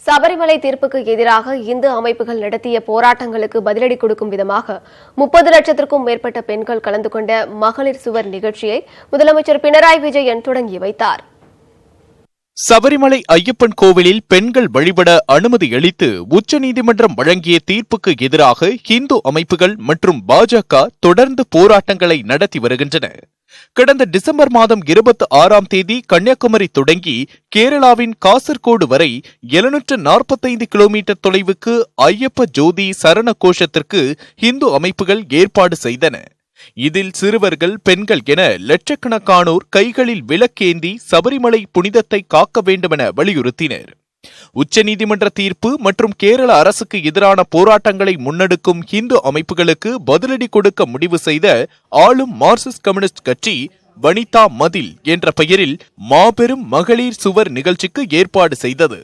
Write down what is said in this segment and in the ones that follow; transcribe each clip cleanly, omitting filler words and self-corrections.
சபரிமலை தீர்ப்புக்கு எதிராக இந்து அமைப்புகள் நடத்திய போராட்டங்களுக்கு பதிலடி கொடுக்கும் விதமாக 30 லட்சத்திற்கும் மேற்பட்ட பெண்கள் கலந்து கொண்ட மகளிர் சுவர் நிகழ்ச்சியை முதலமைச்சர் பினராயி விஜயன் தொடங்கி வைத்தார். சபரிமலை ஐயப்பன் கோவிலில் பெண்கள் வழிபட அனுமதி அளித்து உச்சநீதிமன்றம் வழங்கிய தீர்ப்புக்கு எதிராக இந்து அமைப்புகள் மற்றும் பாஜக தொடர்ந்து போராட்டங்களை நடத்தி வருகின்றன. கடந்த டிசம்பர் மாதம் 26ஆம் தேதி கன்னியாகுமரி தொடங்கி கேரளாவின் காசர்கோடு வரை 745 கிலோமீட்டர் தொலைவுக்கு ஐயப்ப ஜோதி சரண கோஷத்திற்கு இந்து அமைப்புகள் ஏற்பாடு செய்தன. இதில் சிறுவர்கள், பெண்கள் என லட்சக்கணக்கானோர் கைகளில் விளக்கேந்தி சபரிமலை புனிதத்தை காக்க வேண்டுமென வலியுறுத்தினர். உச்சநீதிமன்ற தீர்ப்பு மற்றும் கேரள அரசுக்கு எதிரான போராட்டங்களை முன்னெடுக்கும் இந்து அமைப்புகளுக்கு பதிலடி கொடுக்க முடிவு செய்த ஆளும் மார்க்சிஸ்ட் கம்யூனிஸ்ட் கட்சி வனிதா மதில் என்ற பெயரில் மாபெரும் மகளிர் சுவர் நிகழ்ச்சிக்கு ஏற்பாடு செய்தது.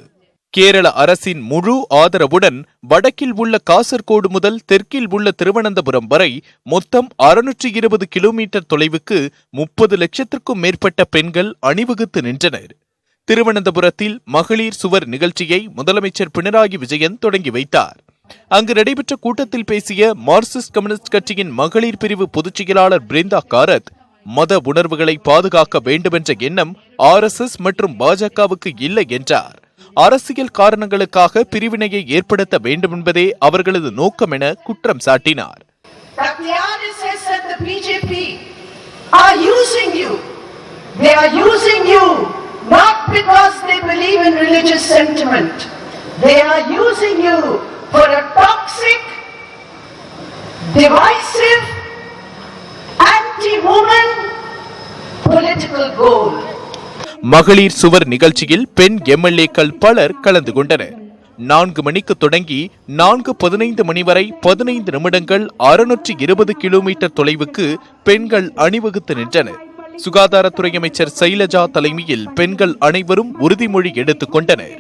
கேரள அரசின் முழு ஆதரவுடன் வடக்கில் உள்ள காசர்கோடு முதல் தெற்கில் உள்ள திருவனந்தபுரம் வரை மொத்தம் 620 கிலோமீட்டர் தொலைவுக்கு 30 லட்சத்திற்கும் மேற்பட்ட பெண்கள் அணிவகுத்து நின்றனர். திருவனந்தபுரத்தில் மகளிர் சுவர் நிகழ்ச்சியை முதலமைச்சர் பினராயி விஜயன் தொடங்கி வைத்தார். அங்கு நடைபெற்ற கூட்டத்தில் பேசிய மார்க்சிஸ்ட் கம்யூனிஸ்ட் கட்சியின் மகளிர் பிரிவு பொதுச் செயலாளர் பிருந்தா காரத், மத உணர்வுகளை பாதுகாக்க வேண்டுமென்ற எண்ணம் RSS மற்றும் பாஜகவுக்கு இல்லை என்றார். அரசியல் காரணங்களுக்காக பிரிவினையை ஏற்படுத்த வேண்டும் என்பதே அவர்களது நோக்கம் என குற்றம் சாட்டினார். Not because they believe in religious sentiment. They are using you for a toxic, divisive, anti-woman political goal. மகளிர் சுவர் நிகழ்ச்சியில் பெண் MLAக்கள் பலர் கலந்து கொண்டனர். 4 மணிக்கு தொடங்கி 4:15 மணி வரை 15 நிமிடங்கள் 620 கிலோமீட்டர் தொலைவுக்கு பெண்கள் அணிவகுத்து நின்றனர். சுகாதாரத்துறை அமைச்சர் சைலஜா தலைமையில் பெண்கள் அனைவரும் உறுதிமொழி எடுத்துக் கொண்டனர்.